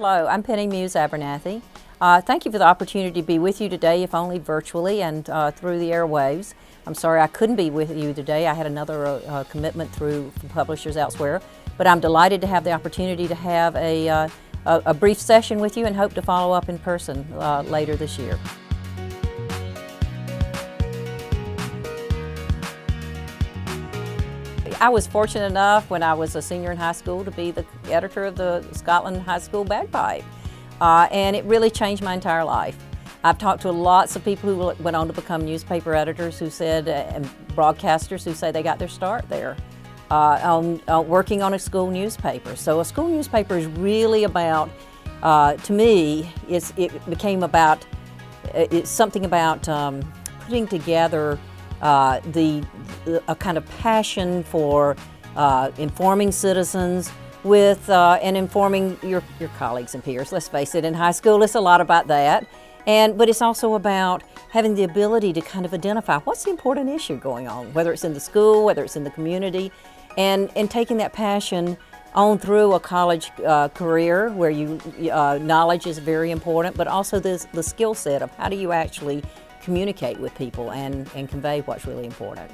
Hello, I'm Penny Muse Abernathy. Thank you for the opportunity to be with you today, if only virtually and through the airwaves. I'm sorry I couldn't be with you today. I had another commitment through publishers elsewhere, but I'm delighted to have the opportunity to have a brief session with you and hope to follow up in person later this year. I was fortunate enough when I was a senior in high school to be the editor of the Scotland High School Bagpipe, and it really changed my entire life. I've talked to lots of people who went on to become newspaper editors who said, and broadcasters who say they got their start there working on a school newspaper. So a school newspaper is really about, to me, it's something about putting together a kind of passion for informing citizens and informing your colleagues and peers. Let's face it, in high school it's a lot about that, but it's also about having the ability to kind of identify what's the important issue going on, whether it's in the school, whether it's in the community, and taking that passion on through a college career where knowledge is very important, but also the skill set of how do you actually communicate with people and convey what's really important.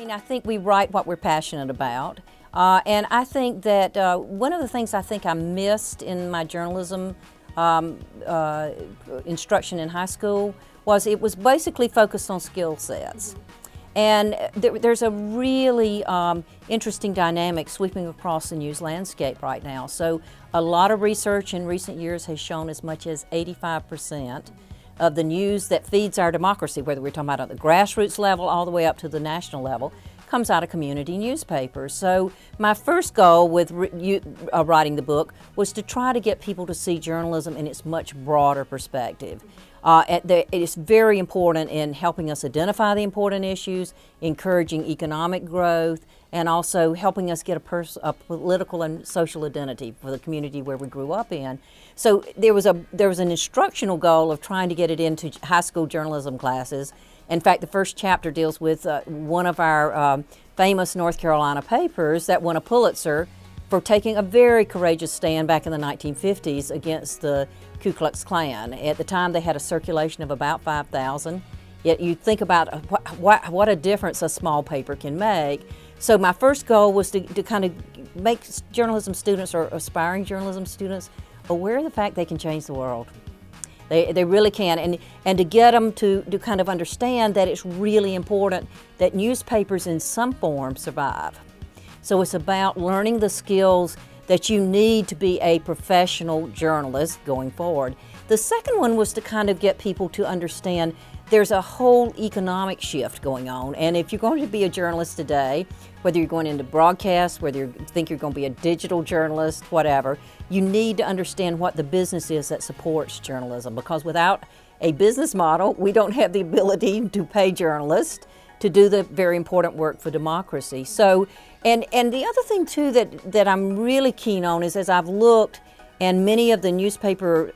I think we write what we're passionate about, and I think that one of the things I think I missed in my journalism instruction in high school was it was basically focused on skill sets. And there's a really interesting dynamic sweeping across the news landscape right now. So a lot of research in recent years has shown as much as 85% of the news that feeds our democracy, whether we're talking about at the grassroots level all the way up to the national level, comes out of community newspapers. So my first goal with writing the book was to try to get people to see journalism in its much broader perspective. It is very important in helping us identify the important issues, encouraging economic growth, and also helping us get a political and social identity for the community where we grew up in. So there was an instructional goal of trying to get it into high school journalism classes. In fact, the first chapter deals with one of our famous North Carolina papers that won a Pulitzer for taking a very courageous stand back in the 1950s against the Ku Klux Klan. At the time, they had a circulation of about 5,000. Yet you think about what a difference a small paper can make. So my first goal was to kind of make journalism students or aspiring journalism students aware of the fact they can change the world. They really can, and to get them to kind of understand that it's really important that newspapers in some form survive. So it's about learning the skills that you need to be a professional journalist going forward. The second one was to kind of get people to understand there's a whole economic shift going on, and if you're going to be a journalist today, whether you're going into broadcast, whether you think you're going to be a digital journalist, whatever, you need to understand what the business is that supports journalism, because without a business model, we don't have the ability to pay journalists to do the very important work for democracy. So, and the other thing too that I'm really keen on is, as I've looked, and many of the newspapers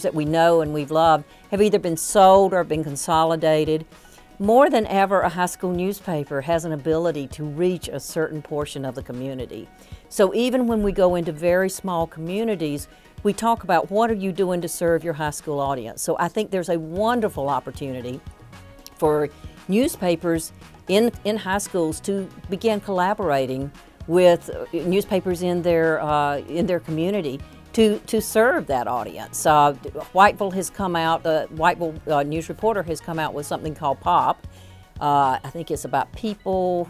that we know and we've loved have either been sold or been consolidated. More than ever, a high school newspaper has an ability to reach a certain portion of the community. So even when we go into very small communities, we talk about what are you doing to serve your high school audience. So I think there's a wonderful opportunity for newspapers in high schools to begin collaborating with newspapers in their community to serve that audience. Whiteville has come out, the Whiteville News Reporter has come out with something called POP. I think it's about people.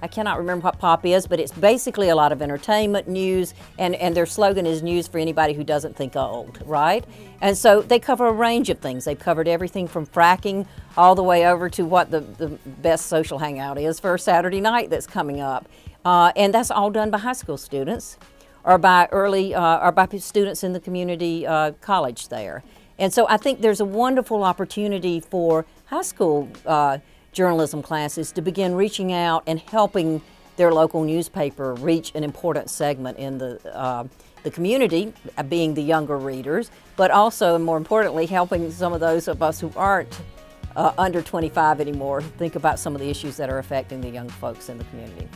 I cannot remember what POP is, but it's basically a lot of entertainment news, and their slogan is news for anybody who doesn't think old, right? And so they cover a range of things. They've covered everything from fracking all the way over to what the best social hangout is for Saturday night that's coming up. And that's all done by high school students or by students in the community college there. And so I think there's a wonderful opportunity for high school journalism classes to begin reaching out and helping their local newspaper reach an important segment in the community, being the younger readers, but also, and more importantly, helping some of those of us who aren't under 25 anymore. Think about some of the issues that are affecting the young folks in the community.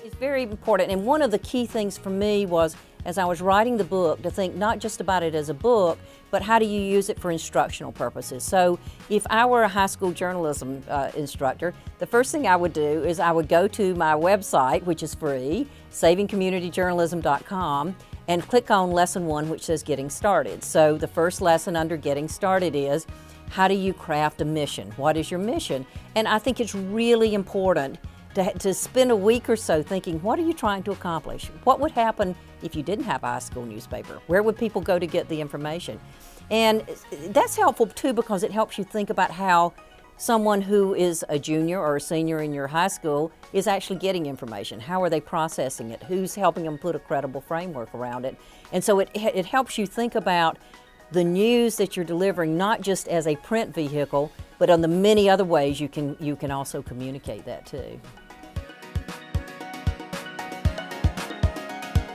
It's very important, and one of the key things for me was, as I was writing the book, to think not just about it as a book, but how do you use it for instructional purposes. So if I were a high school journalism instructor, the first thing I would do is I would go to my website, which is free, savingcommunityjournalism.com, and click on Lesson 1, which says Getting Started. So the first lesson under Getting Started is, how do you craft a mission? What is your mission? And I think it's really important to spend a week or so thinking, what are you trying to accomplish? What would happen if you didn't have a high school newspaper? Where would people go to get the information? And that's helpful too, because it helps you think about how someone who is a junior or a senior in your high school is actually getting information. How are they processing it? Who's helping them put a credible framework around it? And so it helps you think about the news that you're delivering, not just as a print vehicle, but on the many other ways you can also communicate that too.